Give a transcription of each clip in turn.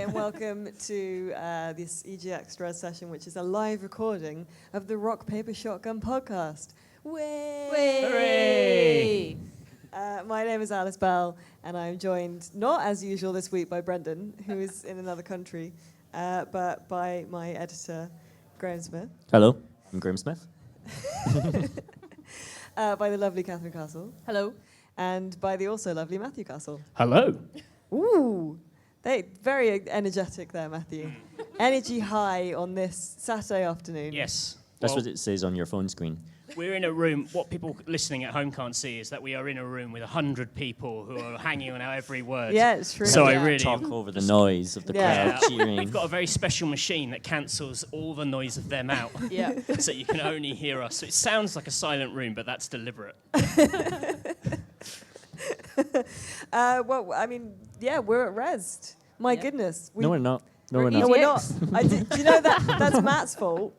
and welcome to this EG Extra session, which is a live recording of the Rock Paper Shotgun podcast. Hooray! My name is Alice Bell, and I'm joined, not as usual this week, by Brendan, who is in another country, but by my editor, Graham Smith. Hello, I'm Graham Smith. By the lovely Catherine Castle. Hello. And by the also lovely Matthew Castle. Hello. Ooh, very energetic there, Matthew. Energy high on this Saturday afternoon. Yes. That's what it says on your phone screen. We're in a room. What people listening at home can't see is that we are in a room with 100 people who are hanging on our every word. Yeah, it's true. So yeah. I really Talk over the noise of the crowd cheering. We've got a very special machine that cancels all the noise of them out. Yeah. So you can only hear us. So it sounds like a silent room, but that's deliberate. Well, I mean, yeah, we're at Rest. My goodness. No, we're not. No, we're No, not. we're not. Do you know that's Matt's fault?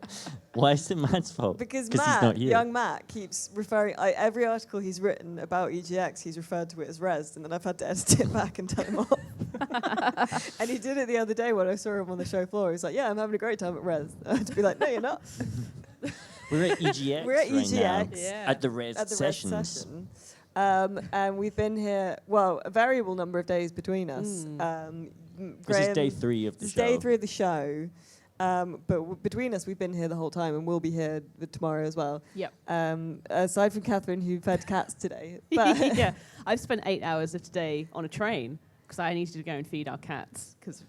Why is it Matt's fault? Because he's Matt, not here. young Matt, keeps referring. Every article he's written about EGX, he's referred to it as Res, and then I've had to edit it back and tell him off. And he did it the other day when I saw him on the show floor. He was like, "Yeah, I'm having a great time at Res." I had to be like, "No, you're not." We're at EGX. We're at right EGX. now, Yeah. at the Res At the sessions. Res session. And we've been here, well, a variable number of days between us. This is day 3 of the This is show. day 3 of the show. But between us, we've been here the whole time, and we'll be here tomorrow as well. Yep. Aside from Catherine, who fed cats today. But Yeah. I've spent 8 hours of today on a train because I needed to go and feed our cats. Because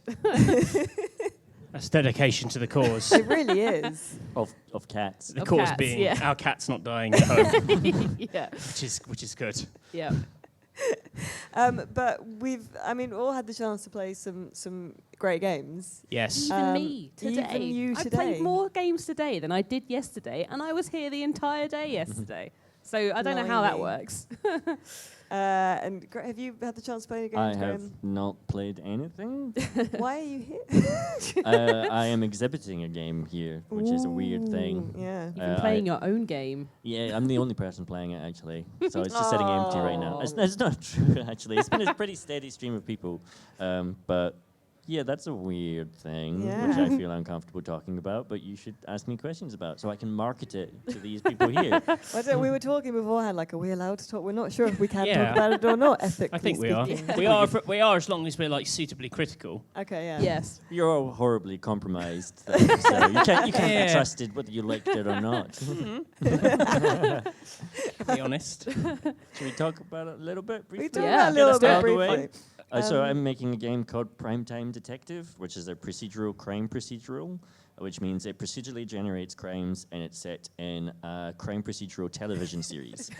That's dedication to the cause. it really is. Of cats. The Of cause cats, being yeah. our cat's not dying at home, yeah. which is good. Yeah. But we've, all had the chance to play some great games. Yes. Even me today. Even you I today. played more games today than I did yesterday, and I was here the entire day yesterday. So I don't know how that Blimey. works. And have you had the chance to play any I games, have Graham? not played anything. Why are you here? I am exhibiting a game here, which is a weird thing. Ooh, Yeah. You've been playing your own game. Yeah, I'm the only person playing it, actually. So it's just sitting empty right now. It's not true, actually. It's been a pretty steady stream of people. But, yeah, that's a weird thing, which I feel uncomfortable talking about, but you should ask me questions about so I can market it to these people here. We were talking beforehand, like, are we allowed to talk? We're not sure if we can Yeah. talk about it or not, ethically I think we are. speaking. We are as long as we're like suitably critical. Okay, yeah. Yes. You're all horribly compromised, though, so you can't be Yeah. trusted whether you liked it or not. To be honest. Should we talk about it a little bit briefly? We talked Yeah. about it a little Get us bit out of the way. briefly. So I'm making a game called Primetime Detective, which is a procedural crime procedural, which means it procedurally generates crimes and it's set in a crime procedural television series.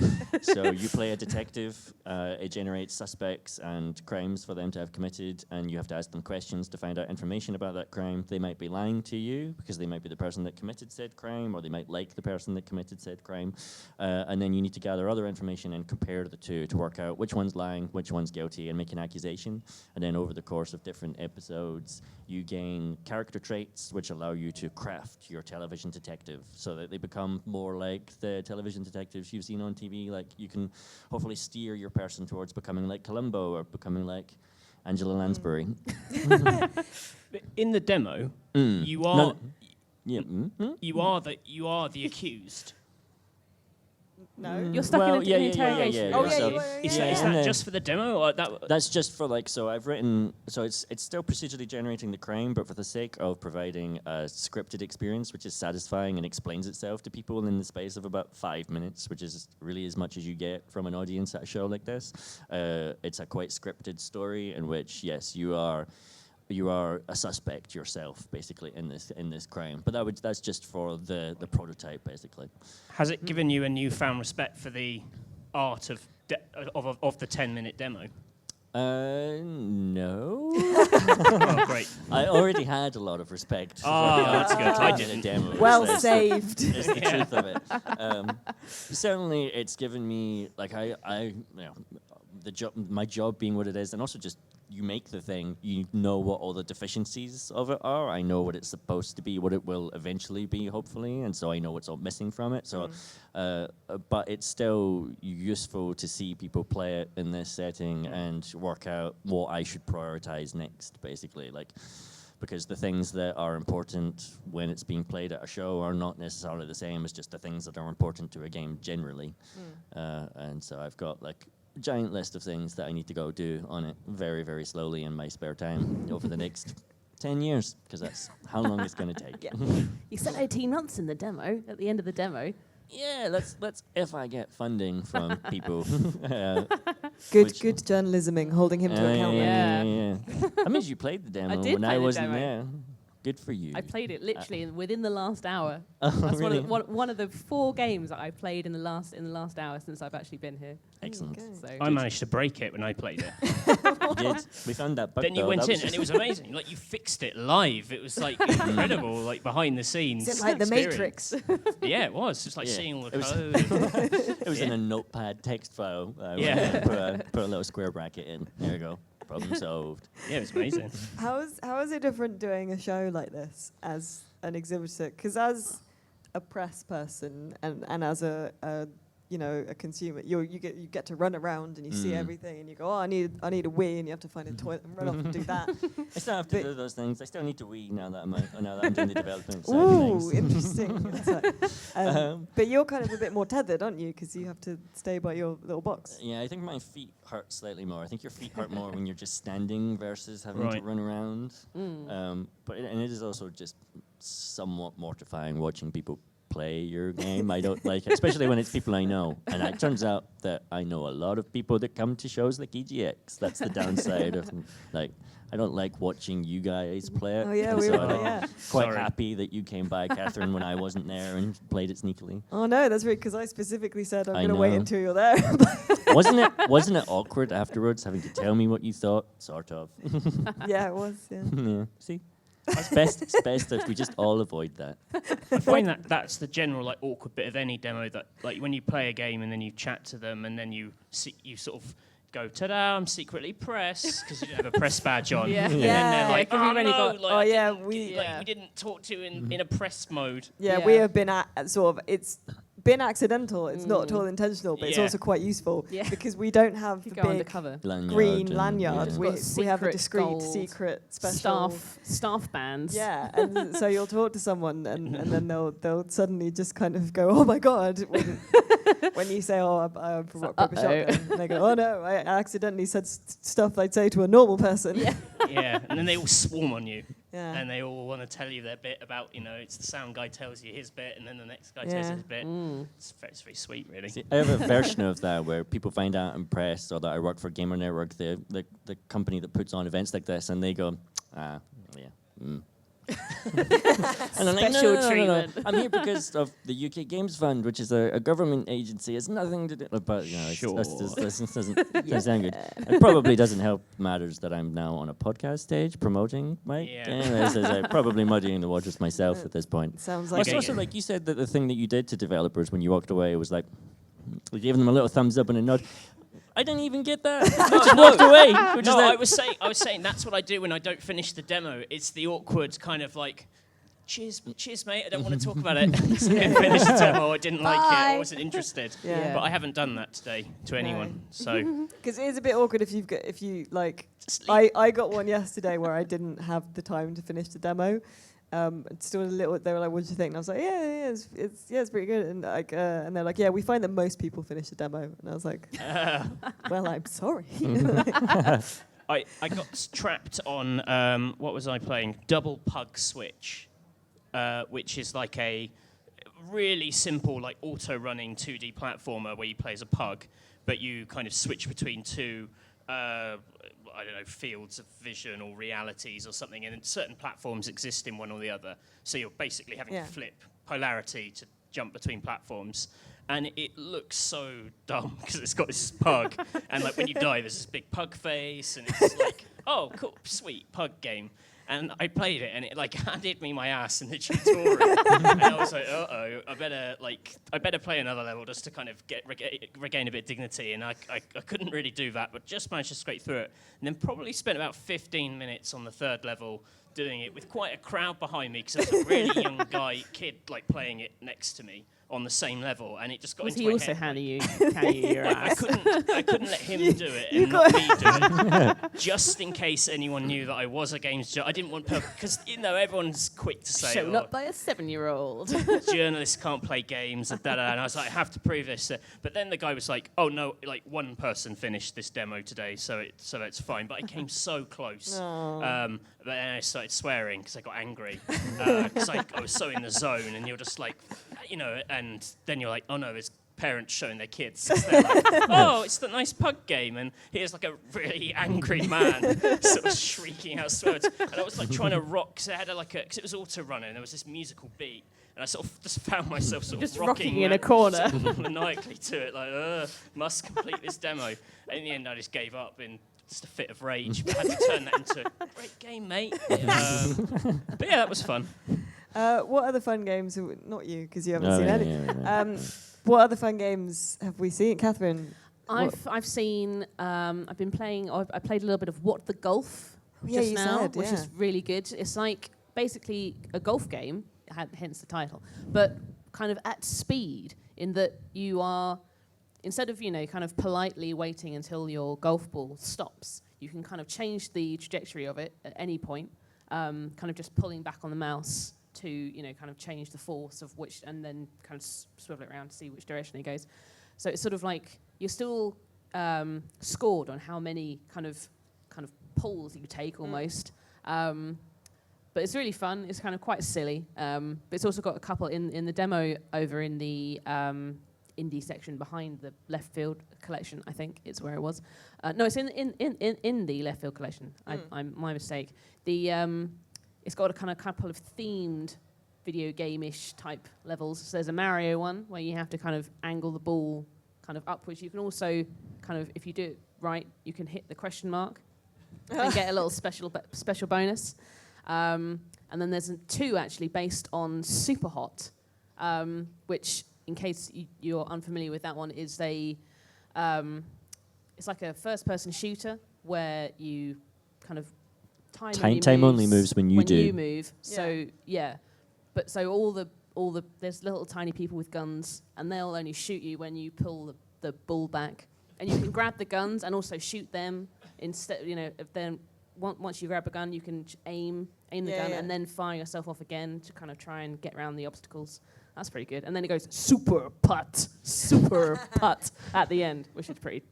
So you play a detective, it generates suspects and crimes for them to have committed, and you have to ask them questions to find out information about that crime. They might be lying to you because they might be the person that committed said crime, or they might like the person that committed said crime. And then you need to gather other information and compare the two to work out which one's lying, which one's guilty, and make an accusation. And then over the course of different episodes, you gain character traits which allow you to craft your television detective so that they become more like the television detectives you've seen on TV. Like, you can hopefully steer your person towards becoming like Columbo or becoming like Angela Lansbury. In the demo, you are No, yeah. Mm-hmm. you are the accused. No. You're stuck in an interrogation. Oh, yeah, So yeah, Is yeah. that and then- just for the demo, or that? That's just for so I've written, so it's still procedurally generating the crime, but for the sake of providing a scripted experience which is satisfying and explains itself to people in the space of about 5 minutes, which is really as much as you get from an audience at a show like this. It's a quite scripted story in which, yes, you are a suspect yourself, basically, in this crime. But that's just for the prototype, basically. Has it given you a newfound respect for the art of the 10-minute demo? No. Oh, great. I already had a lot of respect. Oh, that's good. I didn't. Demo. Well That's saved. It's the truth of it. Certainly, it's given me my job being what it is, and also just you make the thing, you know what all the deficiencies of it are. I know what it's supposed to be, what it will eventually be, hopefully, and so I know what's all missing from it. So, but it's still useful to see people play it in this setting and work out what I should prioritize next, basically. Like, because the things that are important when it's being played at a show are not necessarily the same as just the things that are important to a game generally. And so I've got like a giant list of things that I need to go do on it very, very slowly in my spare time over the next 10 years, because that's how long it's going to take. Yeah. You said 18 months in the demo, at the end of the demo. Yeah, let's if I get funding from people. Good journalisming, holding him to account. Yeah. That means you played the demo did when play I the wasn't demo. there. Good for you. I played it literally within the last hour. Oh, That's really? one of the 4 games that I played in the last hour since I've actually been here. Excellent. Okay. So I managed to break it when I played it. You did. We found that bug. Then you though. went That in and it was amazing. Like you fixed it live. It was like incredible, like behind the scenes. Is it like the experience. Matrix? Yeah, it was. Just like Yeah. seeing all the It was- code. It was in a notepad text file. Yeah. Put a little square bracket in. There you go. Problem solved. Yeah, it was amazing. How is it different doing a show like this as an exhibitor? Because as a press person and as a consumer, you get to run around and you see everything and you go, oh, I need a wee, and you have to find a toilet and run off and do that. I still have to But- do those things. I still need to wee now that I'm doing the development side Ooh, of things. interesting. That's like- but you're kind of a bit more tethered, aren't you? Because you have to stay by your little box. Yeah, I think my feet hurt slightly more. I think your feet hurt more when you're just standing versus having to Right. run around. But it is also just somewhat mortifying watching people play your game. I don't like it, especially when it's people I know. And it turns out that I know a lot of people that come to shows like EGX. That's the downside of like. I don't like watching you guys play it. Oh yeah, and we so were. I'm Yeah. quite Sorry. happy that you came by, Catherine, when I wasn't there and played it sneakily. Oh no, that's right. Because I specifically said I'm I going to wait know. until you're there. Wasn't it awkward afterwards having to tell me what you thought? Sort of. Yeah, it was. Yeah. Yeah. See, it's best if we just all avoid that. I find that's the general like awkward bit of any demo, that like when you play a game and then you chat to them and then you sort of go, ta-da, I'm secretly press, because you don't have a press badge on. Yeah. And then Yeah. they're like, 'cause oh you've only no, got- like, Oh, I yeah, didn't we- get- like, Yeah. we didn't talk to you in a press mode. Yeah, Yeah. we have been at sort of, it's been accidental. It's not at all intentional, but it's Yeah. also quite useful Yeah. because we don't have You the go big undercover. Lanyard green and- lanyard. yeah. We have a Secret discreet gold secret special Staff bands. Yeah, and so you'll talk to someone, and then they'll suddenly just kind of go, "Oh my god!" When you say, "Oh, I'm from Rock Paper Shotgun," and they go, "Oh no, I accidentally said stuff I'd say to a normal person." Yeah. Yeah, and then they all swarm on you. Yeah. And they all want to tell you their bit about, it's the sound guy tells you his bit, and then the next guy tells Yeah. his bit. It's very sweet, really. See, I have a version of that where people find out I'm press or that I work for Gamer Network, the company that puts on events like this, and they go, yeah. And I'm like, Special no. treatment. I'm here because of the UK Games Fund, which is a government agency. It's nothing to do, but Sure. this doesn't sound good. It probably doesn't help matters that I'm now on a podcast stage promoting my Yeah. game. I'm probably muddying the waters myself at this point. Sounds Well, like it's also like you said that the thing that you did to developers when you walked away was like, you gave them a little thumbs up and a nod. I didn't even get that. I just walked away. Which No, is like, I was saying that's what I do when I don't finish the demo. It's the awkward kind of like, cheers, mate. I don't want to talk about it. So I didn't finish the demo. I didn't like it. I wasn't interested. Yeah. But I haven't done that today to anyone. So because it is a bit awkward if you like. just leave. I got one yesterday where I didn't have the time to finish the demo. It's still a little. They were like, "What did you think?" And I was like, "Yeah, it's pretty good." And and they're like, "Yeah, we find that most people finish the demo." And I was like, "Well, I'm sorry." I got trapped on what was I playing? Double Pug Switch, which is like a really simple, like auto-running 2D platformer where you play as a pug, but you kind of switch between two, I don't know, fields of vision or realities or something, and certain platforms exist in one or the other. So you're basically having Yeah. to flip polarity to jump between platforms. And it looks so dumb because it's got this pug, and like when you die, there's this big pug face, and it's like, oh, cool, sweet pug game. And I played it, and it like handed me my ass in the tutorial. And I was like, uh-oh, I better play another level just to kind of regain a bit of dignity. And I couldn't really do that, but just managed to scrape through it. And then probably spent about 15 minutes on the third level doing it with quite a crowd behind me, because there was a really young kid like playing it next to me on the same level, and it just got into my head. Was he also handing you your ass? I couldn't let him do it and not me do it, just in case anyone knew that I was a games journalist. I didn't want because everyone's quick to say, Shown up by a 7-year-old. Journalists can't play games, and and I was like, I have to prove this. But then the guy was like, oh no, like one person finished this demo today, so it's fine. But I came so close. But then I started swearing because I got angry because I was so in the zone, and you're just like, and then you're like, oh no, there's parents showing their kids. They're like, oh, it's the nice pug game, and here's like a really angry man sort of shrieking out swears. And I was like trying to rock, because because it was auto running, and there was this musical beat, and I sort of just found myself sort of rocking in a corner, sort of maniacally to it, like, must complete this demo. And in the end, I just gave up in just a fit of rage, but I had to turn that into a great game, mate. But yeah, that was fun. What other fun games? Not you, because you haven't seen any. What other fun games have we seen, Catherine? I've seen. I've been playing. I played a little bit of What the Golf just now, which is really good. It's like basically a golf game, hence the title, but kind of at speed, in that you are, instead of kind of politely waiting until your golf ball stops, you can kind of change the trajectory of it at any point, kind of just pulling back on the mouse to kind of change the force of which, and then kind of swivel it around to see which direction it goes. So it's sort of like you're still scored on how many kind of pulls you take almost. But it's really fun. It's kind of quite silly. But it's also got a couple in the demo over in the indie section behind the left field collection. I think it's where it was. No, it's in the left field collection. I'm my mistake. It's got a kind of couple of themed video game-ish type levels. So there's a Mario one where you have to kind of angle the ball kind of upwards. You can also kind of, if you do it right, you can hit the question mark and get a little special bonus. And then there's 2 actually based on Super Hot, which, in case you're unfamiliar with that one, is it's like a first-person shooter where you kind of time only moves when you do. You move. So but so all the there's little tiny people with guns, and they'll only shoot you when you pull the ball back, and you can grab the guns and also shoot them instead. If then once you grab a gun, you can aim the gun and then fire yourself off again to kind of try and get around the obstacles. That's pretty good. And then it goes super putt at the end, which is pretty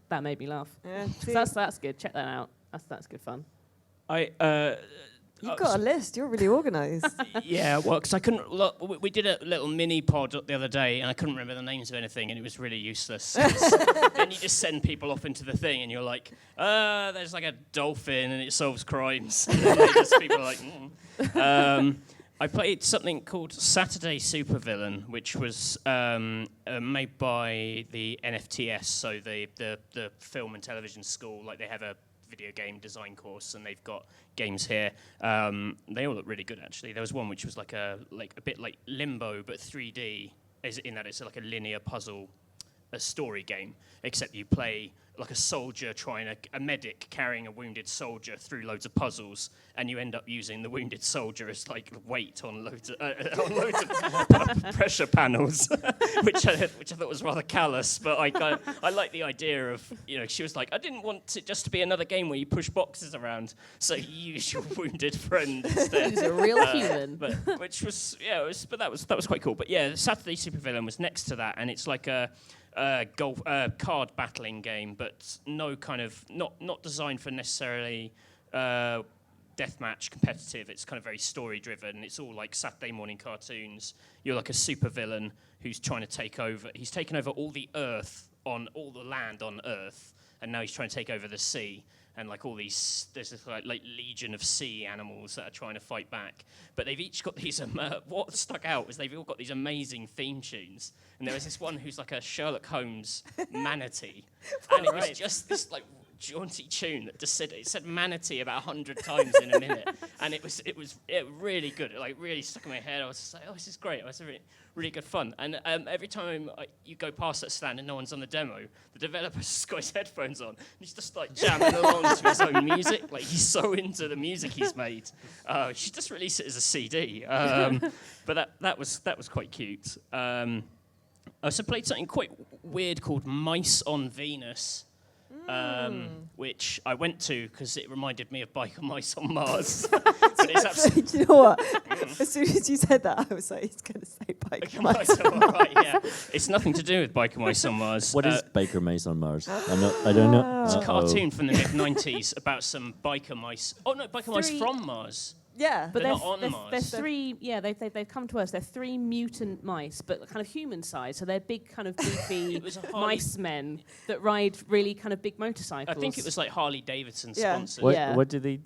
that made me laugh. Yeah, so that's good. Check that out. That's good fun. You've got a list. You're really organised. Yeah, well, because I couldn't. Look, we did a little mini pod the other day, and I couldn't remember the names of anything, and it was really useless. Then you just send people off into the thing, and you're like, there's like a dolphin, and it solves crimes. And then people are like, I played something called Saturday Supervillain, which was made by the NFTS, so the film and television school. Like, they have a video game design course, and they've got games here. They all look really good, actually. There was one which was like a bit like Limbo, but 3D, in that it's like a linear puzzle, a story game, except you play like a medic carrying a wounded soldier through loads of puzzles, and you end up using the wounded soldier as like weight on loads of pressure panels, which I thought was rather callous. But I like the idea of, she was like, I didn't want it just to be another game where you push boxes around, so you use your wounded friend instead. He's a real human. But that was quite cool. But yeah, Saturday Supervillain was next to that, and it's like a golf card battling game, but not designed for necessarily deathmatch competitive. It's kind of very story driven. It's all like Saturday morning cartoons. You're like a supervillain who's trying to take over. He's taken over all the land on Earth, and now he's trying to take over the sea. And like all these, there's this like legion of sea animals that are trying to fight back. But they've each got these. What stuck out was they've all got these amazing theme tunes. And there was this one who's like a Sherlock Holmes manatee, and it was just this like jaunty tune that just said manatee about 100 times in a minute, and it was really good. It like really stuck in my head. I was just like, oh, this is great. It was really, really good fun. And every time you go past that stand and no one's on the demo, the developer's just got his headphones on and he's just like jamming along to his own music. Like he's so into the music he's made. You should just release it as a CD. But that was quite cute. I also played something quite weird called Mice on Venus. Which I went to because it reminded me of Biker Mice on Mars. But it's Do you know what? As soon as you said that, I was like, he's going to say Biker Mice. Right, yeah. It's nothing to do with Biker Mice on Mars. What is Baker Mice on Mars? I don't know. It's a cartoon from the mid-90s about some biker mice. Oh, no, biker mice from Mars. Yeah, but they're not on Mars. There's three. Yeah, they've come to us. They're 3 mutant mice, but kind of human size. So they're big, kind of beefy mice men that ride really kind of big motorcycles. I think it was like Harley Davidson Yeah. sponsored. What do they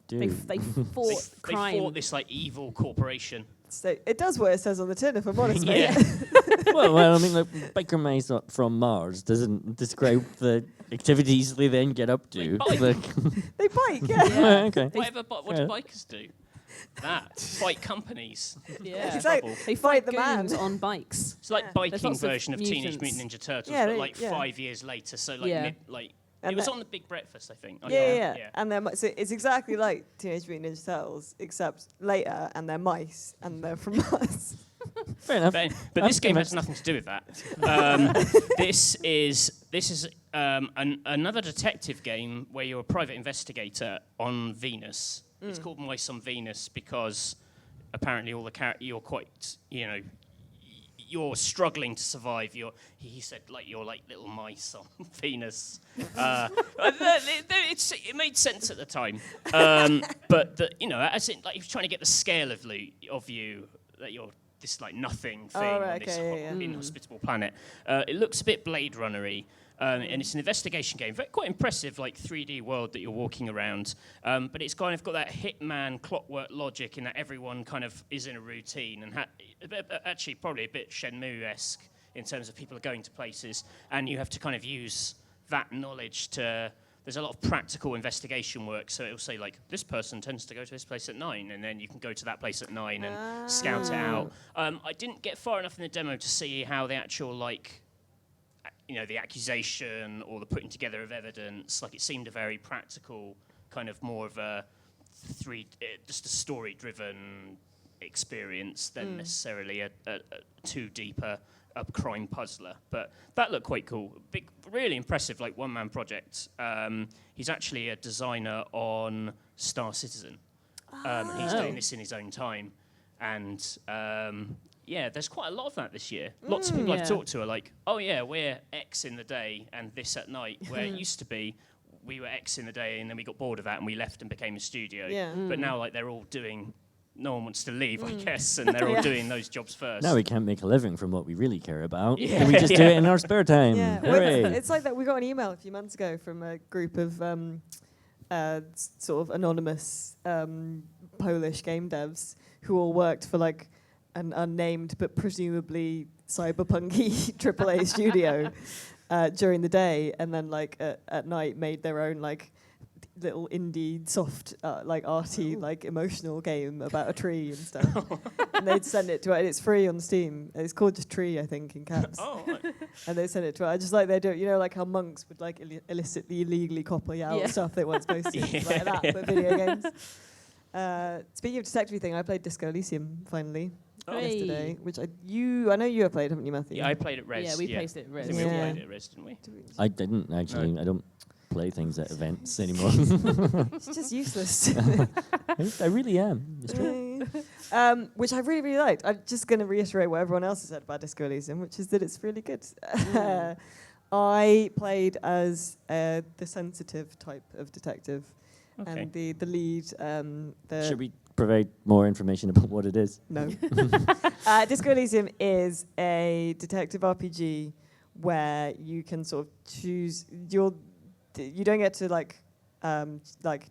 do? They fought crime. They fought this like evil corporation. so it does what it says on the tin, if I'm honest. Yeah. well, I mean, like, Baker Mice from Mars doesn't describe the activities they then get up to. They bike. They bike, yeah. Okay. What do bikers do? That. Fight companies. Yeah. It's like, They fight fight the man. goons on bikes. It's like Yeah. biking There's lots of version of Teenage mutants. Mutant Ninja Turtles, Yeah, but they- like yeah. 5 years later. So like, Yeah. And it was that- on the Big Breakfast, I think. Yeah. And they're so it's exactly like Teenage Mutant Ninja Turtles, except later, and they're mice, and they're from Mars. Fair enough. But this game has nothing to do with that. This is another detective game where you're a private investigator on Venus. It's called Mice on Venus because apparently all the you're quite, you're struggling to survive. He said you're like little mice on Venus. It made sense at the time. But as in, like, he was trying to get the scale of you that you're this like nothing thing on this inhospitable planet. It looks a bit Blade Runner-y. And it's an investigation game, quite impressive, like 3D world that you're walking around. But it's kind of got that Hitman clockwork logic in that everyone kind of is in a routine and actually probably a bit Shenmue-esque in terms of people are going to places, and you have to kind of use that knowledge to. There's a lot of practical investigation work, so it'll say like this person tends to go to this place at 9, and then you can go to that place at 9 and scout it out. I didn't get far enough in the demo to see how the actual the accusation or the putting together of evidence, like it seemed a very practical, kind of more of a just a story-driven experience than necessarily a too deep a crime puzzler. But that looked quite cool. Big, really impressive, like one-man project. He's actually a designer on Star Citizen. He's doing this in his own time, and there's quite a lot of that this year. Lots of people I've talked to are like, oh yeah, we're X in the day and this at night, where it used to be we were X in the day and then we got bored of that and we left and became a studio. Yeah. But now like they're all doing, no one wants to leave, I guess, and they're all doing those jobs first. Now we can't make a living from what we really care about. Yeah. Can we just do it in our spare time? Yeah, Hooray. it's like that. We got an email a few months ago from a group of sort of anonymous Polish game devs who all worked for like an unnamed but presumably cyberpunky AAA studio during the day, and then like at night made their own like little indie soft like arty like emotional game about a tree and stuff. And they'd send it to her, and it's free on Steam. It's called just Tree, I think, in caps. Oh, right. And they sent it to her. I just like they do, like how monks would like illicitly, illegally copy out stuff they weren't supposed to, like that, but video games. Speaking of detective thing, I played Disco Elysium finally yesterday, which I know you have played, haven't you, Matthew? Yeah, I played at Res. Yeah, we played it at Res. I think we all Yeah. played it at Res, didn't we? I didn't actually. No. I don't play things at events anymore. It's just useless. I really am. It's true. Which I really, really liked. I'm just going to reiterate what everyone else has said about Disco Elysium, which is that it's really good. I played as the sensitive type of detective, Okay. and the lead. Should we provide more information about what it is? No. Disco Elysium is a detective RPG where you can sort of choose you don't get to like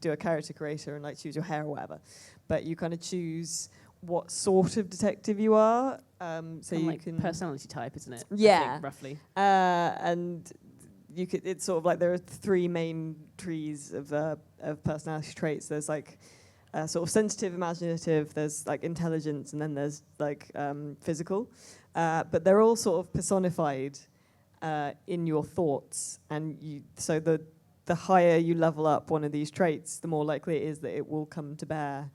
do a character creator and like choose your hair or whatever, but you kind of choose what sort of detective you are. So And you like can personality type, isn't it? I Yeah. think, roughly. and you could. It's sort of like there are 3 main trees of personality traits. There's like sort of sensitive, imaginative. There's like intelligence, and then there's like physical. But they're all sort of personified in your thoughts, and so the higher you level up one of these traits, the more likely it is that it will come to bear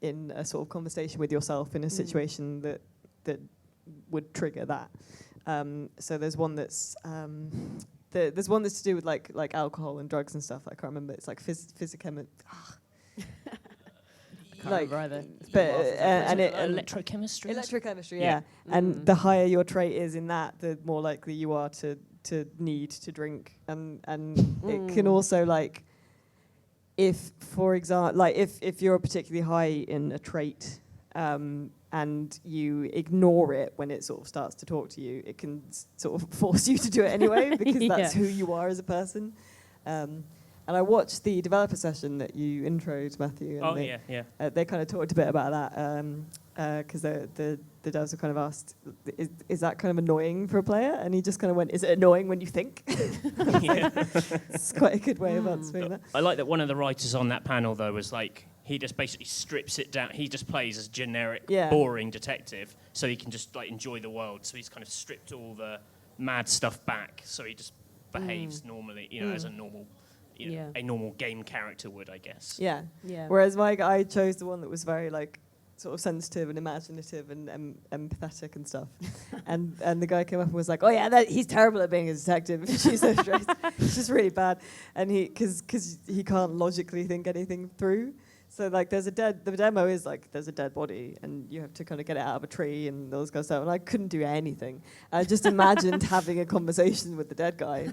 in a sort of conversation with yourself in a situation that would trigger that. So there's one that's there's one that's to do with like alcohol and drugs and stuff. I can't remember. It's like physichem. Like, either. But and electrochemistry. Electrochemistry, yeah. And the higher your trait is in that, the more likely you are to need to drink. And it can also like, if for example, like if you're particularly high in a trait, and you ignore it when it sort of starts to talk to you, it can sort of force you to do it anyway because that's who you are as a person. And I watched the developer session that you introed, Matthew. And they kind of talked a bit about that because the devs were kind of asked, is that kind of annoying for a player? And he just kind of went, is it annoying when you think? It's quite a good way of answering that. I like that one of the writers on that panel, though, was like, he just basically strips it down. He just plays as generic, boring detective, so he can just like enjoy the world. So he's kind of stripped all the mad stuff back, so he just behaves normally, as a normal... a normal game character would, I guess. Yeah. Whereas I chose the one that was very like sort of sensitive and imaginative and empathetic and stuff. and the guy came up and was like, "Oh yeah, he's terrible at being a detective. She's so stressed. It's just really bad." And because he can't logically think anything through. So like the demo is like there's a dead body and you have to kind of get it out of a tree and all this kind of stuff. And I couldn't do anything. I just imagined having a conversation with the dead guy.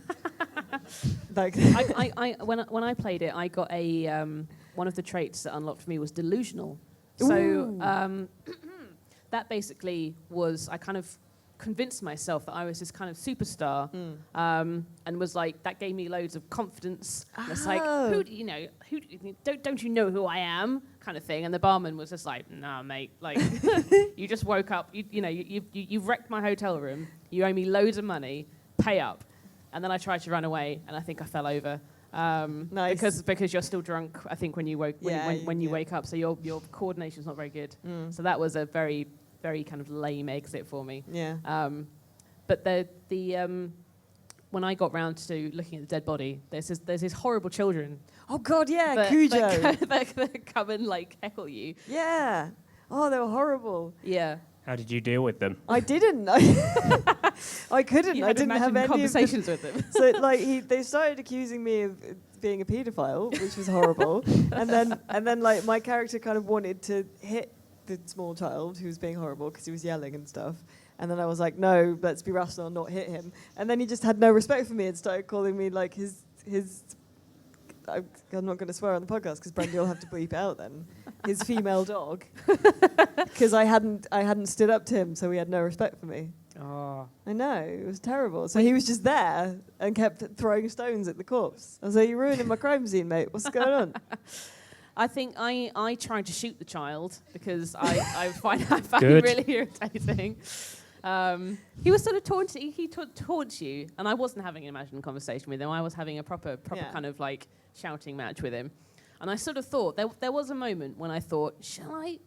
Like when I played it, I got a one of the traits that unlocked for me was delusional. So that basically was, I kind of convinced myself that I was this kind of superstar, and was like, that gave me loads of confidence. And it's like, don't you know who I am, kind of thing. And the barman was just like, nah, mate, like you just woke up, you've wrecked my hotel room, you owe me loads of money, pay up. And then I tried to run away, and I think I fell over. Nice. Because you're still drunk, I think, when you wake up, so your coordination's not very good. So that was a very, very kind of lame exit for me. Yeah. But the when I got round to looking at the dead body, there's these horrible children. Oh God, yeah, Cujo. That come and like heckle you. Yeah. Oh, they were horrible. Yeah. How did you deal with them? I didn't. I couldn't. I didn't have any conversations with them. So like they started accusing me of being a paedophile, which was horrible. and then like my character kind of wanted to hit the small child who was being horrible because he was yelling and stuff. And then I was like, no, let's be rational and not hit him. And then he just had no respect for me and started calling me like his I'm not going to swear on the podcast because Brendan will have to bleep it out then. His female dog, because I hadn't stood up to him, so he had no respect for me. Oh, I know, it was terrible. So he was just there and kept throwing stones at the corpse. I was like, "You're ruining my crime scene, mate. What's going on?" I think I tried to shoot the child because I find it really irritating. He was sort of taunting. He taunts you, and I wasn't having an imagined conversation with him. I was having a proper kind of like shouting match with him. And I sort of thought there was a moment when I thought, shall I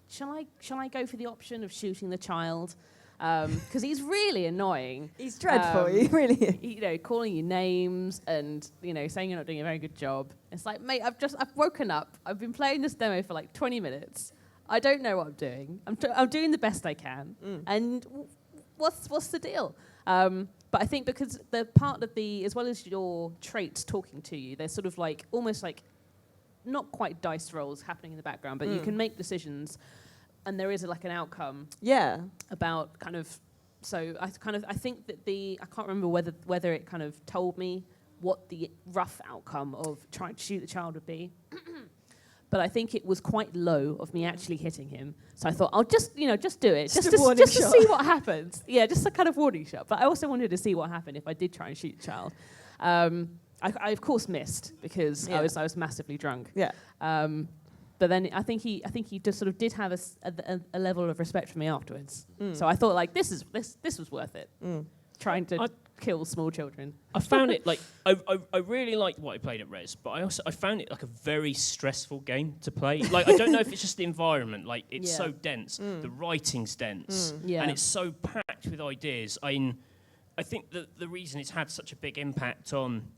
go for the option of shooting the child? Because he's really annoying. He's dreadful. He really is. Calling you names and saying you're not doing a very good job. It's like, mate, I've woken up. I've been playing this demo for like 20 minutes. I don't know what I'm doing. I'm doing the best I can. And what's the deal? But I think because the part of as well as your traits talking to you, there's sort of like almost like not quite dice rolls happening in the background, but you can make decisions, and there is like an outcome. Yeah. About kind of. So I think that I can't remember whether it kind of told me what the rough outcome of trying to shoot the child would be. But I think it was quite low of me actually hitting him. So I thought, I'll just do it. Just to see what happens. Yeah, just a kind of warning shot. But I also wanted to see what happened if I did try and shoot the child. I of course missed because I was massively drunk. Yeah. But then I think he just sort of did have a level of respect for me afterwards. So I thought like this was worth it. Trying to kills small children. I found it like I really liked what I played at Res, but I found it like a very stressful game to play. Like I don't know if it's just the environment, like it's so dense, the writing's dense, and it's so packed with ideas. I think that the reason it's had such a big impact on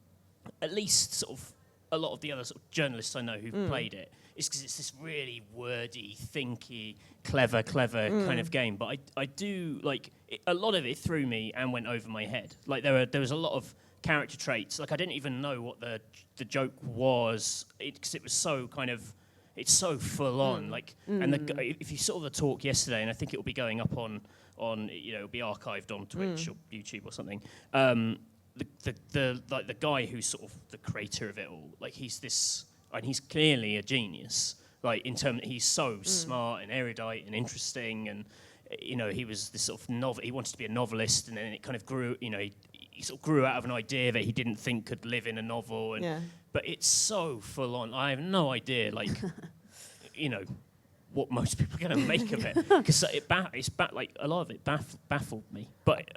at least sort of a lot of the other sort of journalists I know who've played it is because it's this really wordy, thinky, clever kind of game. But I do like it, a lot of it threw me and went over my head. Like there was a lot of character traits. Like I didn't even know what the joke was because it was so kind of it's so full on. Like and if you saw the talk yesterday, and I think it will be going up on it'll be archived on Twitch or YouTube or something. The guy who's sort of the creator of it all, like he's this, and he's clearly a genius. Like in terms, he's so smart and erudite and interesting, and he was this sort of he wanted to be a novelist, and then it kind of grew. He sort of grew out of an idea that he didn't think could live in a novel, but it's so full on. I have no idea, like what most people are going to make of it, because like a lot of it baffled me, but.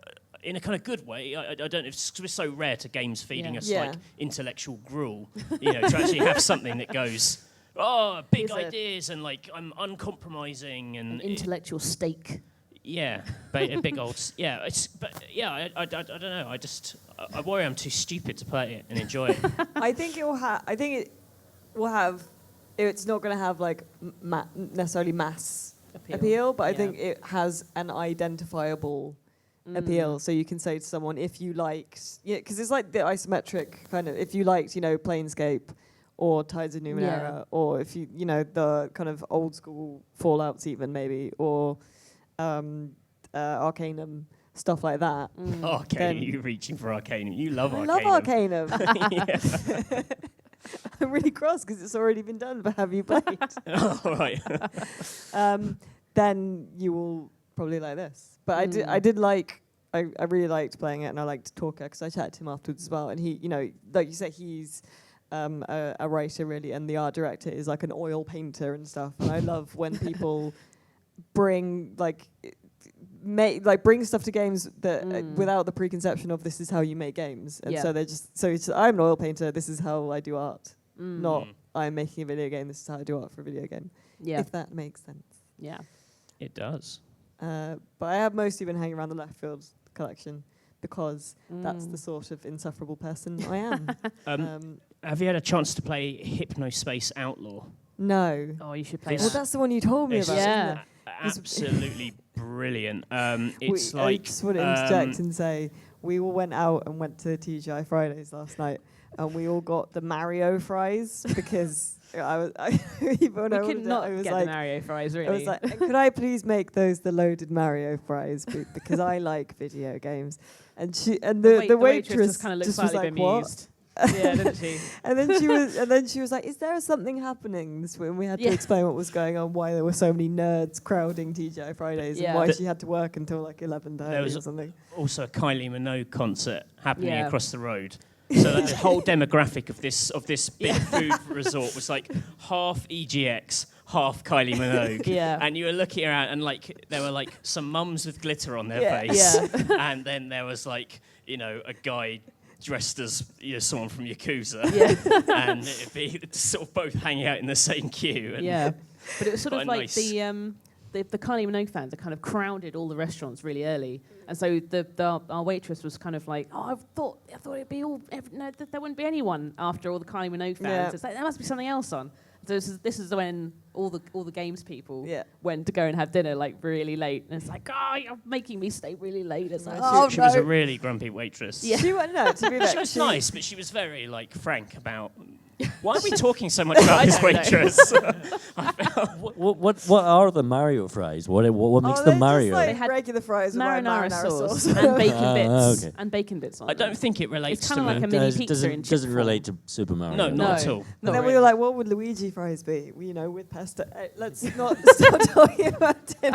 In a kind of good way, I don't know. It's so rare to games feeding us like intellectual gruel, to actually have something that goes, big ideas and like I'm uncompromising and an intellectual steak. Yeah, a big old I don't know. I worry I'm too stupid to play it and enjoy it. I think it will have. I think it will have. It's not going to have like necessarily mass appeal, but I think it has an identifiable appeal. So you can say to someone, if you liked, because it's like the isometric kind of, if you liked, Planescape or Tides of Numenera, or if you, the kind of old school Fallouts even maybe, or Arcanum, stuff like that. Arcanum, you're reaching for Arcanum. You love Arcanum. I love Arcanum. I'm really cross because it's already been done, but have you played? Right. Then you will probably like this. But I really liked playing it, and I liked Talker because I chatted to him afterwards as well. And he, like you say, he's a writer really, and the art director is like an oil painter and stuff. And I love when people bring bring stuff to games that without the preconception of this is how you make games. And so they're just I'm an oil painter. This is how I do art. Not I'm making a video game. This is how I do art for a video game. Yeah, if that makes sense. Yeah, it does. But I have mostly been hanging around the left field collection because that's the sort of insufferable person I am. Have you had a chance to play Hypnospace Outlaw? No. Oh, you should play Well, that's the one you told me about. Yeah. Absolutely brilliant. I just want to interject and say we all went out and went to TGI Fridays last night, and we all got the Mario fries because I could not get the Mario fries, really. I was like, could I please make those the loaded Mario fries because I like video games. And the waitress just kind of looked was slightly like, what? bemused. Yeah, didn't she? and then she was like, is there something happening this week? And we had to explain what was going on, why there were so many nerds crowding TGI Fridays, and why she had to work until like 11:30 or something. Also a Kylie Minogue concert happening across the road. So like the whole demographic of this big food resort was like half EGX, half Kylie Minogue. And you were looking around and like there were like some mums with glitter on their face. And then there was like, a guy dressed as someone from Yakuza. And it'd be sort of both hanging out in the same queue. And but it was sort of like the Kylie Minogue fans are kind of crowded all the restaurants really early, and so our waitress was kind of like, I thought it'd be there wouldn't be anyone after all the Kylie Minogue fans. It's like there must be something else on. So this is when all the games people went to go and have dinner like really late, and it's like, you're making me stay really late. It's like, she was a really grumpy waitress. Yeah. She was nice, but she was very like frank about. Why are we talking so much about this waitress? What are the Mario fries? What makes them Mario? Just like regular fries with marinara sauce and bacon bits and bacon bits on I don't think it relates it's to kind of like a mini pizza in chip doesn't form. relate to Super Mario. No, not at all. And then we were like, what would Luigi fries be? With pesto. Let's not start talking about it.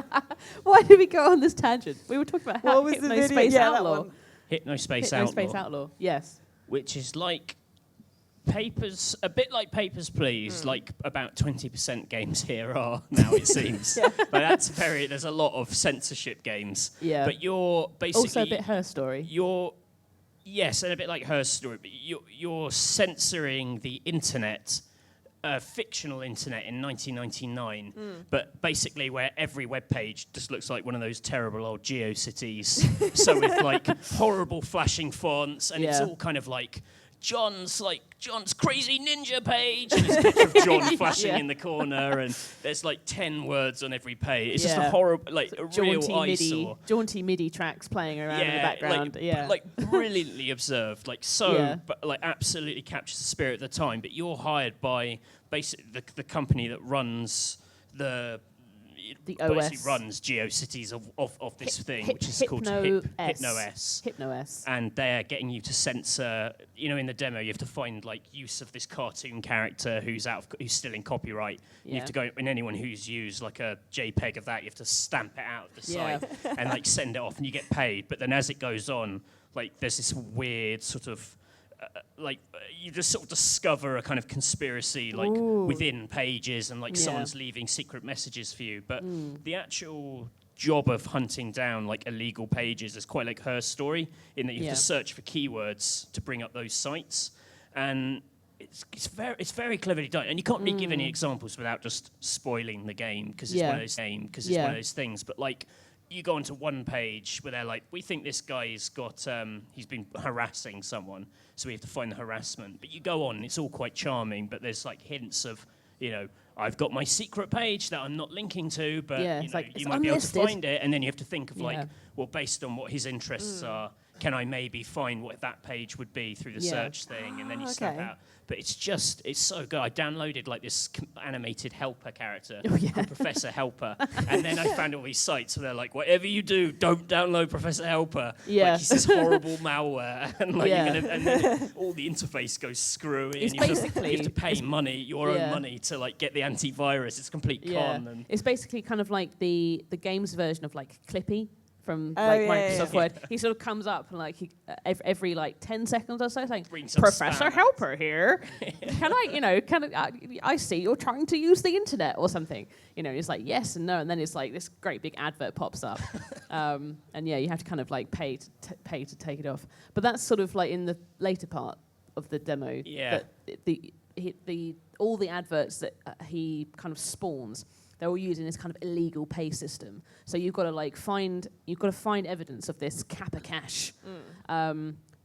Why did we go on this tangent? We were talking about what was the video? Hypnospace Outlaw. Hypnospace Outlaw, yes. Which is like Papers, a bit like Papers, Please. Like about 20% games here are now, it seems. But there's a lot of censorship games. Yeah. But you're basically also a bit Her Story. You're Yes, and a bit like her story, but you're censoring the internet, fictional internet in 1999, but basically where every web page just looks like one of those terrible old GeoCities, so with like horrible flashing fonts, and it's all kind of like John's crazy ninja page, and there's a picture of John flashing in the corner, and there's like 10 words on every page. It's just a horrible, like a real eyesore. Jaunty MIDI tracks playing around in the background. Like brilliantly observed, like but like absolutely captures the spirit of the time. But you're hired by basically the company that runs the OS runs GeoCities of this thing, which is called HypnoS. HypnoS. And they're getting you to censor, in the demo you have to find like use of this cartoon character who's still in copyright. You have to go, and anyone who's used like a JPEG of that, you have to stamp it out of the site and like send it off, and you get paid. But then as it goes on, like there's this weird sort of you just sort of discover a kind of conspiracy within pages, and like someone's leaving secret messages for you. But the actual job of hunting down like illegal pages is quite like her story, in that you have to search for keywords to bring up those sites, and it's very cleverly done. And you can't really give any examples without just spoiling the game, because it's one of those things. But like, you go onto one page where they're like, we think this guy's got, he's been harassing someone, so we have to find the harassment. But you go on, it's all quite charming, but there's like hints of, I've got my secret page that I'm not linking to, but you might be able to find it, and then you have to think of well, based on what his interests are, can I maybe find what that page would be through the search thing, and then you snap out. But it's so good. I downloaded like this animated helper character called Professor Helper, and then I found all these sites where they're like, whatever you do, don't download Professor Helper. Like, he's this horrible malware, and like and then all the interface goes screwy. It's and basically you have to pay your own money to like get the antivirus. It's a complete con. And it's basically kind of like the game's version of like Clippy from Microsoft Word. He sort of comes up and like every like 10 seconds or so, saying, "Professor Helper here. I see you're trying to use the internet or something." It's like yes and no, and then it's like this great big advert pops up, and you have to kind of like pay to take it off. But that's sort of like in the later part of the demo. Yeah. That all the adverts that he kind of spawns, they're all using this kind of illegal pay system. So you've got to find evidence of this Kappa Cash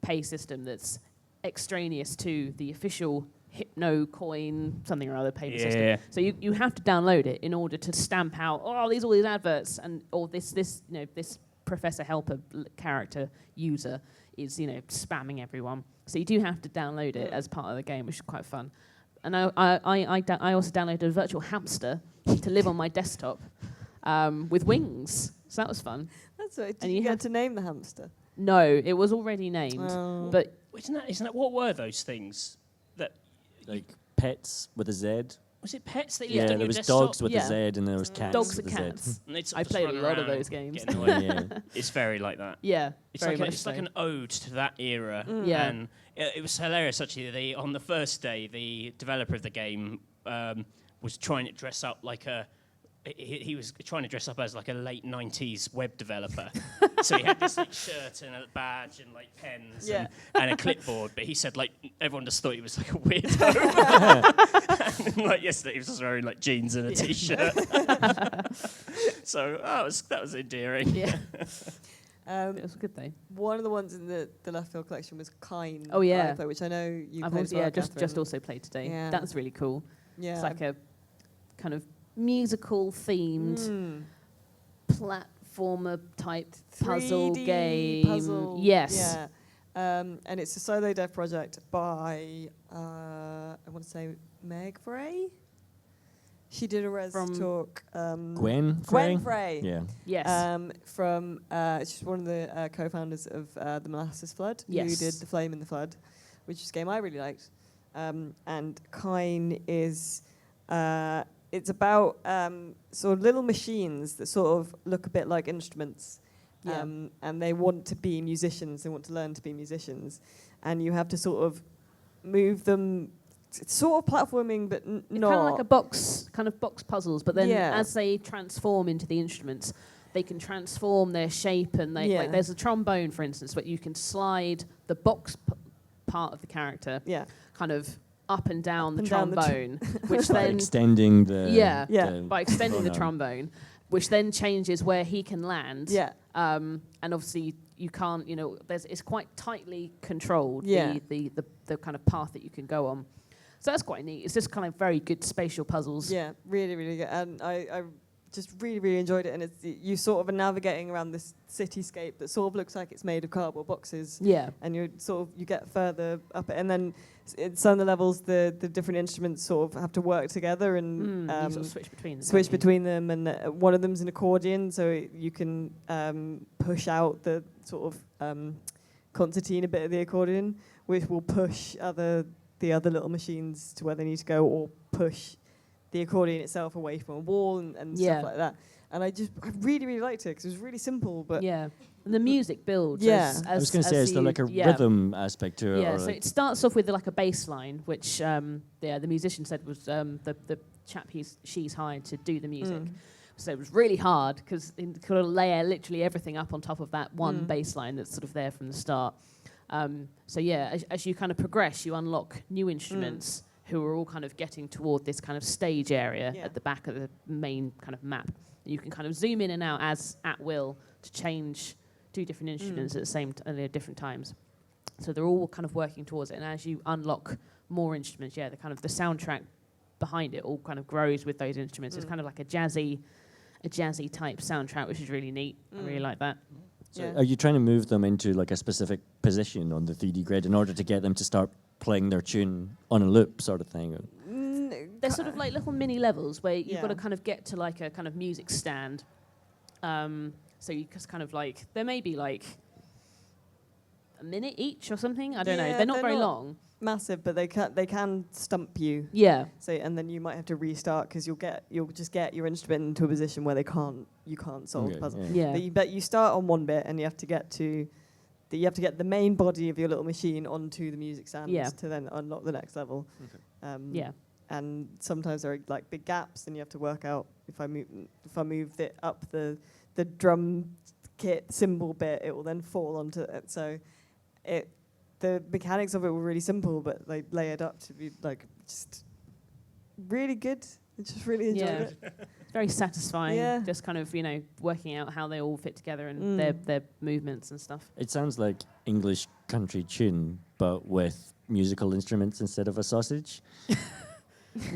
pay system that's extraneous to the official Hypno Coin something or other payment system. So you have to download it in order to stamp out all these adverts, and this Professor Helper character user is spamming everyone. So you do have to download it as part of the game, which is quite fun. And I also downloaded a virtual hamster to live on my desktop with wings. So that was fun. That's right. Did you get to name the hamster? No, it was already named. But isn't that what were those things that like pets with a Z? Was it pets that lived on there your was desktop? dogs with a Z, and there was cats. Dogs and with cats. Z. I played a lot of those games. It's very like that. Yeah, it's like an ode to that era. And it was hilarious actually. On the first day, the developer of the game was trying to dress up like he was trying to dress up as like a late 90s web developer. So he had this like shirt and a badge and like pens and a clipboard, but he said like everyone just thought he was like a weirdo. And like yesterday he was just wearing like jeans and a t-shirt. So that was endearing. Yeah. It was a good thing. One of the ones in the Left Field collection was Kine. Oh yeah, which I know you I've played as well, just also played today. Yeah. That's really cool. Yeah. It's like a kind of musical themed platformer type puzzle 3D game. Puzzle. Yes. Yeah. And it's a solo dev project by I want to say Meg Frey. She did a Res talk. Gwen Frey. Yeah. Yes. She's one of the co-founders of the Molasses Flood, who Yes. did The Flame in the Flood, which is a game I really liked. And Kine is it's about sort of little machines that sort of look a bit like instruments. And they want to be musicians. They want to learn to be musicians, and you have to sort of move them. It's sort of platforming, but not. Kind of like box puzzles. But then as they transform into the instruments, they can transform their shape, and they like there's a trombone, for instance, where you can slide the box part of the character kind of up and down the trombone, which by then extending the by extending the trombone, which then changes where he can land. And obviously you can't, it's quite tightly controlled, the kind of path that you can go on. So that's quite neat. It's just kind of very good spatial puzzles. Yeah, really, really good. And I just really, really enjoyed it. And it's you sort of are navigating around this cityscape that sort of looks like it's made of cardboard boxes. Yeah. And you get further up it. And then in some of the levels, the different instruments sort of have to work together and you sort of switch between them. Switch between them. And one of them's an accordion, so you can push out the sort of concertina bit of the accordion, which will push the other little machines to where they need to go, or push the accordion itself away from a wall and stuff like that. And I really, really liked it because it was really simple. But and the music builds. As I was going to say, is there like a rhythm aspect to it? Yeah, so it starts off with like a bass line, which the musician said was the chap she's hired to do the music. So it was really hard because you could layer literally everything up on top of that one bass line that's sort of there from the start. As you kind of progress, you unlock new instruments who are all kind of getting toward this kind of stage area at the back of the main kind of map. You can kind of zoom in and out as at will to change two different instruments at the same at different times. So they're all kind of working towards it. And as you unlock more instruments, the kind of the soundtrack behind it all kind of grows with those instruments. It's kind of like a jazzy type soundtrack, which is really neat. I really like that. So are you trying to move them into like a specific position on the 3D grid in order to get them to start playing their tune on a loop sort of thing? They're sort of like little mini levels where you've got to kind of get to like a kind of music stand. So you just kind of like, there may be like a minute each or something. I don't know. They're not very long. Massive, but they can stump you. Yeah. So and then you might have to restart because you'll just get your instrument into a position where you can't solve the puzzle. But you start on one bit and you have to get the main body of your little machine onto the music stand to then unlock the next level. And sometimes there are like big gaps, and you have to work out if I move it up the drum kit cymbal bit, it will then fall onto it. So the mechanics of it were really simple, but they layered up to be like just really good. I just really enjoyed it. It's very satisfying. Just kind of working out how they all fit together and their movements and stuff. It sounds like English country tune, but with musical instruments instead of a sausage.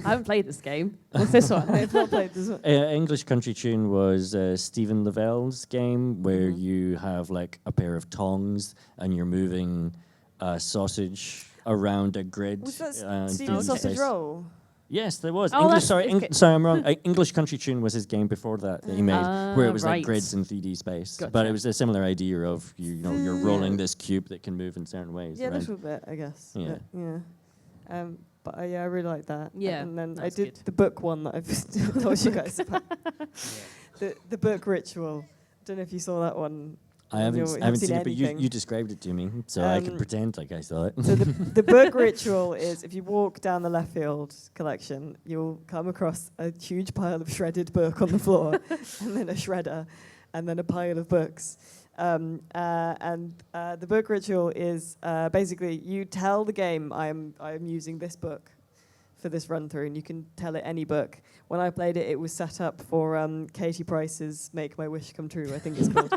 I haven't played this game. What's this one? I've not played this one. English country tune was Stephen Lavell's game where you have like a pair of tongs and you're moving a sausage around a grid. Was that Stephen's Sausage Roll? Yes, there was. Oh, sorry, I'm wrong. English country tune was his game before that he made, where it was like grids in 3D space. Gotcha. But it was a similar idea of you're rolling this cube that can move in certain ways. Yeah, a little bit, I guess. Yeah. But I really like that. Yeah, and then I that's did good. the book one that I've told you guys about. The book ritual. Don't know if you saw that one. I haven't seen it, but you described it to me, so I can pretend like I saw it. So the book ritual is if you walk down the left field collection, you'll come across a huge pile of shredded book on the floor, and then a shredder, and then a pile of books. The book ritual is basically you tell the game I am using this book for this run through, and you can tell it any book. When I played it, it was set up for Katie Price's "Make My Wish Come True," I think it's called.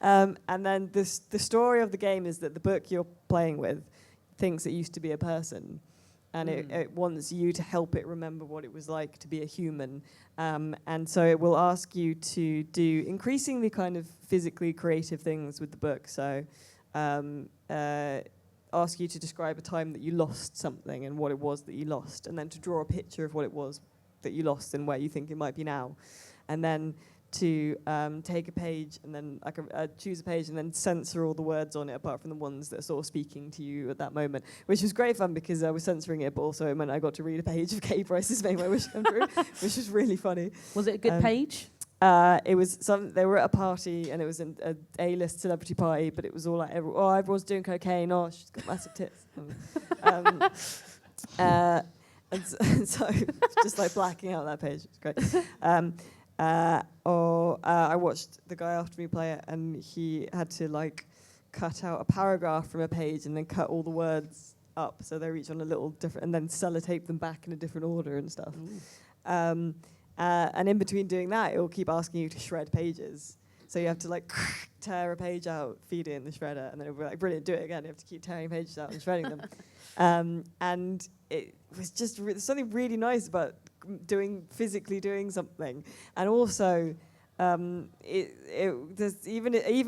And then the story of the game is that the book you're playing with thinks it used to be a person. And it wants you to help it remember what it was like to be a human. And so it will ask you to do increasingly kind of physically creative things with the book. So ask you to describe a time that you lost something and what it was that you lost, and then to draw a picture of what it was that you lost and where you think it might be now. And then to take a page and then choose a page and then censor all the words on it apart from the ones that are sort of speaking to you at that moment, which was great fun because I was censoring it, but also it meant I got to read a page of Katie Price's "Make My Wish Come True," which was really funny. Was it a good page? It was they were at a party and it was an A-list celebrity party, but it was all like everyone's doing cocaine. Oh, she's got massive tits. And and so just like blacking out that page. It's great. I watched the guy after me play it, and he had to like cut out a paragraph from a page and then cut all the words up so they're each on a little different, and then sellotape them back in a different order and stuff. And in between doing that, it will keep asking you to shred pages. So you have to like tear a page out, feed it in the shredder, and then it'll be like, brilliant, do it again. You have to keep tearing pages out and shredding them. And it was just something really nice about physically doing something. And also, even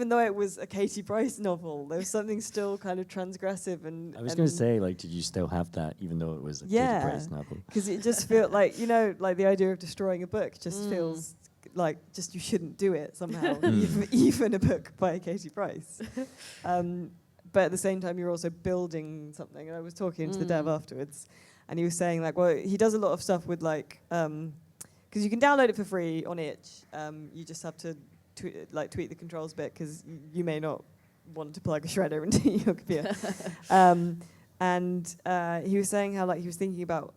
though it was a Katie Price novel, there was something still kind of transgressive. And I was going to say, like, did you still have that, even though it was a Katie Price novel? Because it just felt like, like the idea of destroying a book just feels like just you shouldn't do it somehow, even a book by Katie Price. But at the same time, you're also building something. And I was talking to the dev afterwards, and he was saying, like, well, he does a lot of stuff with, like, because you can download it for free on itch. You just have to tweak the controls a bit, because you may not want to plug a shredder into your computer. And he was saying how, like, he was thinking about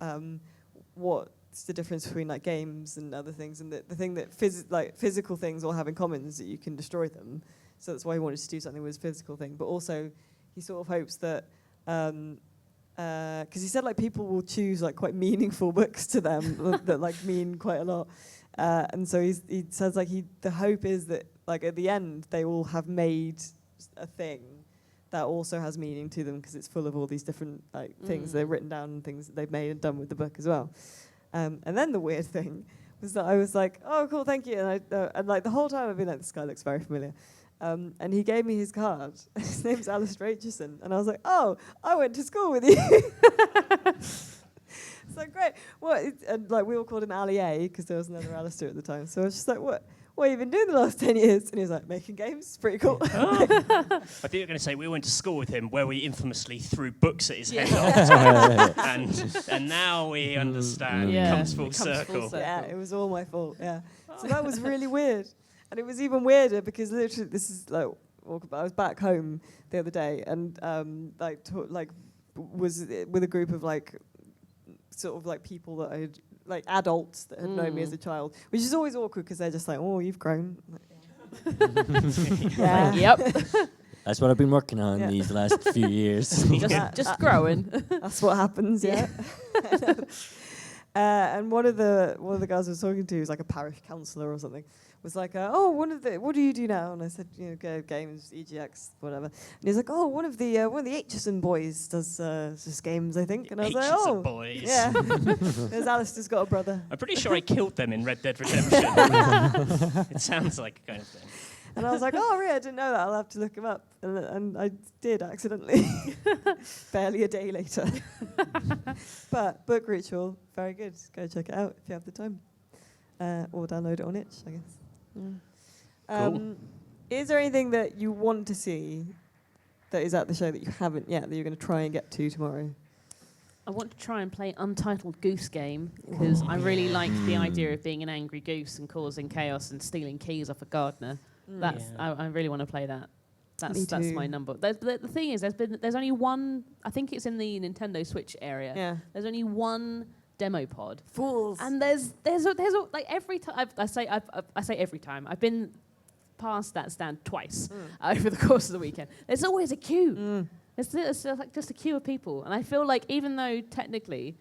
what's the difference between like games and other things, and the thing that physical things all have in common is that you can destroy them. So that's why he wanted to do something with a physical thing. But also, he sort of hopes that, because he said like people will choose like quite meaningful books to them that like mean quite a lot, and so he says like the hope is that like at the end they will have made a thing that also has meaning to them, because it's full of all these different like things they've written down and things that they've made and done with the book as well. And then the weird thing was that I was like, oh, cool, thank you. And like the whole time I've been like, this guy looks very familiar. And he gave me his card. His name's Alistair Aitchison. And I was like, oh, I went to school with you. It's like, great. And like we all called him Ali A, because there was another Alistair at the time. So I was just like, what have you been doing the last 10 years? And he was like, making games. It's pretty cool. I think you were going to say we went to school with him, where we infamously threw books at his head all the time. And now we understand. It comes full circle. Yeah, it was all my fault. Yeah. So that was really weird. And it was even weirder because literally this is like, I was back home the other day and was with a group of like sort of like people that I had, like adults that had known me as a child, which is always awkward because they're just like, oh, you've grown. Yeah. Yep. That's what I've been working on these last few years. just growing. That's what happens. Yeah. And one of the guys I was talking to, who's like a parish councillor or something, was like, what do you do now? And I said, games, EGX, whatever. And he's like, oh, one of the Aitchison boys does games, I think. And I was like, oh, boys. Yeah. There's Alistair's got a brother. I'm pretty sure I killed them in Red Dead Redemption. It sounds like a kind of thing. And I was like, oh, really? I didn't know that. I'll have to look him up. And I did accidentally. Barely a day later. But Book Ritual, very good. Go check it out if you have the time. Or download it on itch, I guess. Cool. Is there anything that you want to see that is at the show that you haven't yet, that you're going to try and get to tomorrow? I want to try and play Untitled Goose Game, because I really like the idea of being an angry goose and causing chaos and stealing keys off a gardener. I really want to play that. That's my number. The thing is, there's only one. I think it's in the Nintendo Switch area. Yeah. There's only one demo pod. Fools. And there's like every time I say every time I've been past that stand twice over the course of the weekend. There's always a queue. It's like just a queue of people, and I feel like even though technically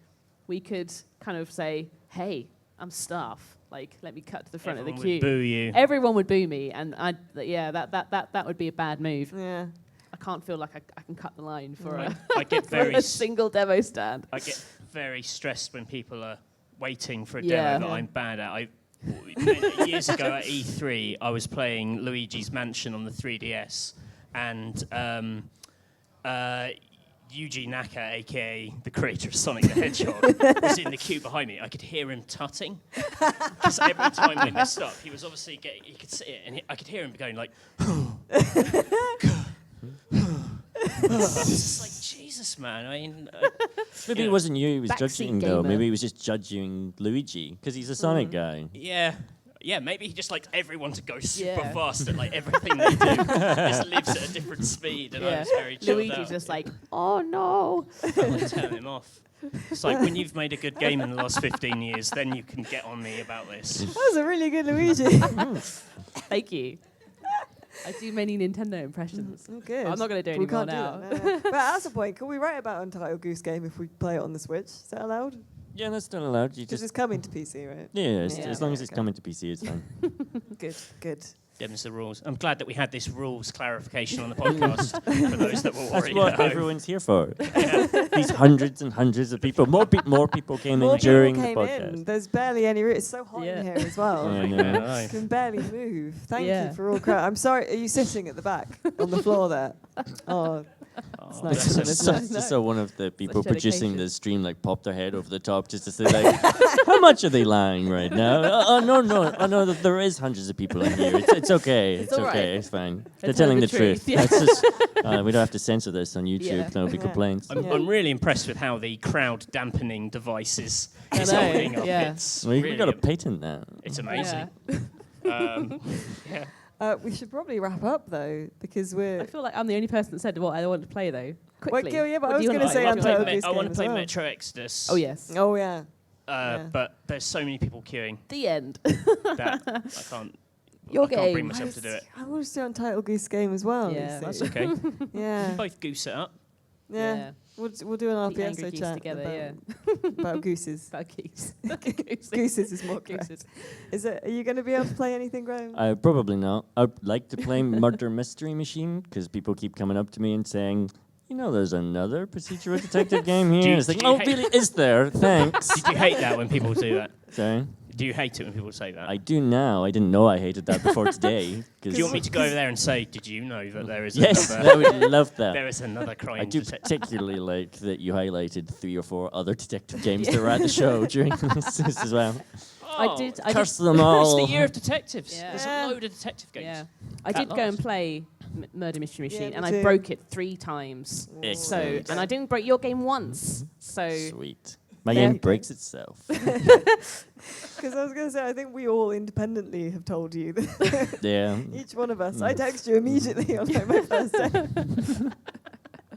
we could kind of say, hey, I'm staff. Like, let me cut to the front of the queue. Would boo you. Everyone would boo me, and that would be a bad move. Yeah. I can't feel like I can cut the line for I get very a single demo stand. I get very stressed when people are waiting for a demo that I'm bad at. Years ago at E3, I was playing Luigi's Mansion on the 3DS, and Yuji Naka, a.k.a. the creator of Sonic the Hedgehog, was in the queue behind me. I could hear him tutting. Because every time we messed up, he was obviously he could see it, and I could hear him going like, it's just like, Jesus, man. I mean... Maybe it wasn't you he was Backseat judging, though. gamer. Maybe he was just judging Luigi, because he's a Sonic guy. Yeah. Yeah, maybe he just likes everyone to go super Yeah. fast at like everything they do. Just lives at a different speed, and I was very chilled Luigi's out. just like, oh no. I'll turn him off. It's like when you've made a good game in the last 15 years, then you can get on me about this. That was a really good Luigi. Thank you. I do many Nintendo impressions. Oh, good. I'm not going to do any We more can't do now. that. No. But that's the point. Can we write about Untitled Goose Game if we play it on the Switch? Is that allowed? Yeah, that's still allowed. You Because just it's coming to PC, right? yeah, Yeah. as long as it's Okay. coming to PC, it's fine. Good, good. Them's the rules. I'm glad that we had this rules clarification on the podcast for those that were That's worried what at home. everyone's here for. These hundreds and hundreds of people. More people came More in during people the came podcast. in. There's barely any room. It's so hot Yeah. in here as well. I know. Yeah, Can barely move. Thank Yeah. you for all crowd. I'm sorry. Are you sitting at the back on the floor there? Oh, Oh, nice. bless him. It's Just so one of the people producing dedication. the stream like popped their head over the top just to say like, how much are they lying right now? Oh no, there is hundreds of people in here. It's okay. It's all okay. right. It's fine. They're They're telling the telling the truth. truth, yeah. That's just, we don't have to censor this on YouTube. Yeah. There'll be Yeah. complaints. I'm really impressed with how the crowd dampening device is I know, holding up. yeah. It's We really got to patent that. it's amazing. Yeah. we should probably wrap up though because we're. I feel like I'm the only person that said what I want to play though. Well, Quickly. yeah, but What I do was you going wanna to say play? I wanna play Untitled Goose I Game want to as play well. Metro Exodus. Oh yes. Oh yeah. Yeah. But there's so many people queuing The end. that I can't. Your I can't bring game. myself to do it. I want to do Untitled Goose Game as well. Yeah, you That's see. okay. Yeah. Both goose it up. Yeah. We'll do an The Angry RPSO Geese chat together, about gooses. About geese. Gooses is more correct. Gooses. Is it? Are you going to be able to play anything, Graham? Probably not. I'd like to play Murder Mystery Machine because people keep coming up to me and saying, you know, there's another procedural detective game here. It's like, do you oh, hate- really? Is there? Thanks. Did you hate that when people do that? Sorry. Do you hate it when people say that? I do now. I didn't know I hated that before today. Do you want me to go over there and say, did you know that there is Yes, another, I would love that. there is another crime I do detective? particularly like that you highlighted 3 or 4 other detective games that were at the show during this as well. I did. Curse them all. It's the year of detectives. Yeah. There's Yeah. a load of detective games. Yeah. I Cat did go and lies. play Murder Mystery Yeah, Machine, me and too. I broke it 3 times. So, Excellent. and I didn't break your game once. So, Sweet. My Yeah. game breaks itself. Because I was going to say, I think we all independently have told you that. Yeah. Each one of us. I text you immediately on like, my first day.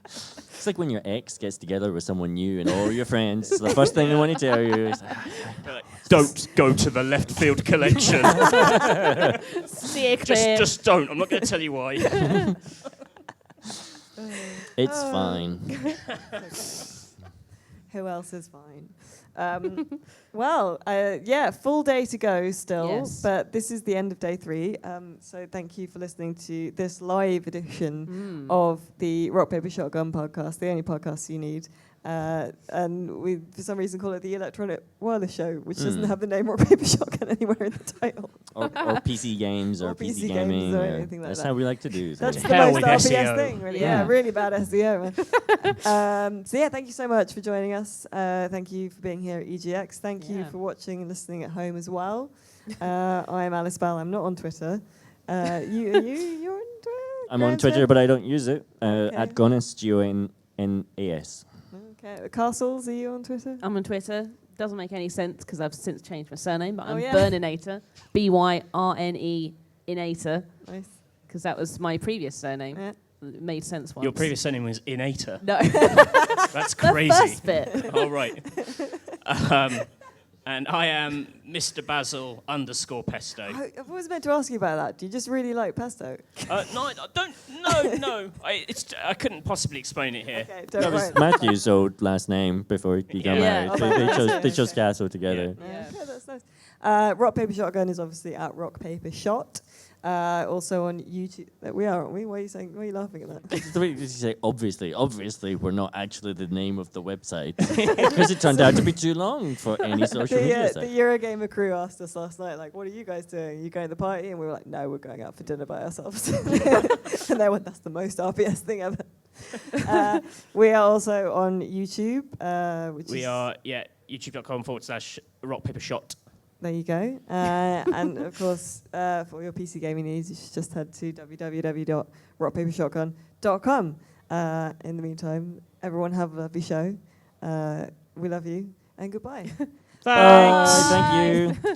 It's like when your ex gets together with someone new and all your friends, the first thing they want to tell you is, They're like, don't go to the left field collection. secret. just don't. I'm not going to tell you why. it's fine. Who else is fine? Yeah, full day to go still, Yes. but this is the end of day 3. So thank you for listening to this live edition of the Rock Paper Shotgun podcast, the only podcast you need. And we, for some reason, call it the Electronic Wireless Show, which doesn't have the name Rock Paper Shotgun anywhere in the title. Or PC games or PC games gaming. or or anything like that's that. how we like to do That's things. the hell most with RPS SEO. thing, really. Yeah. Yeah, really bad SEO, man. So yeah, thank you so much for joining us. Thank you for being here at EGX. Thank you Yeah. for watching and listening at home as well. I'm Alice Bell. I'm not on Twitter. You're on Twitter? I'm on Graham Twitter, Smith? but I don't use it. Okay. At Gonas, Gonas. Okay. Castles, are you on Twitter? I'm on Twitter. Doesn't make any sense because I've since changed my surname, but Oh, I'm yeah. Burninator. BYRNE Inator, Nice. because that was my previous surname. Yeah. It made sense once. Your previous surname was Inator. No, That's the crazy. first bit. All right. And I am Mr. Basil _Pesto. I've always meant to ask you about that. Do you just really like pesto? No, I don't. No. I couldn't possibly explain it here. Okay, That don't was worry. Matthew's old last name before he got Yeah. married. Yeah. They, Oh, they that's chose it. they chose Okay. Castle together. Yeah. Okay, that's nice. Rock Paper Shotgun is obviously at Rock Paper Shot. Also on YouTube. We are, aren't we? Why are you saying? Why are you laughing at that? The way you say obviously we're not actually the name of the website because it turned out to be too long for any social media The site. Eurogamer crew asked us last night, like, what are you guys doing? Are you going to the party? And we were like, no, we're going out for dinner by ourselves. And they went, that's the most RPS thing ever. We are also on YouTube, which We is... are, youtube.com/Rock Paper Shot. There you go. And of course, for your PC gaming needs, you should just head to www.rockpapershotgun.com. In the meantime, everyone have a lovely show. We love you, and goodbye. Thanks. Bye. Thank you.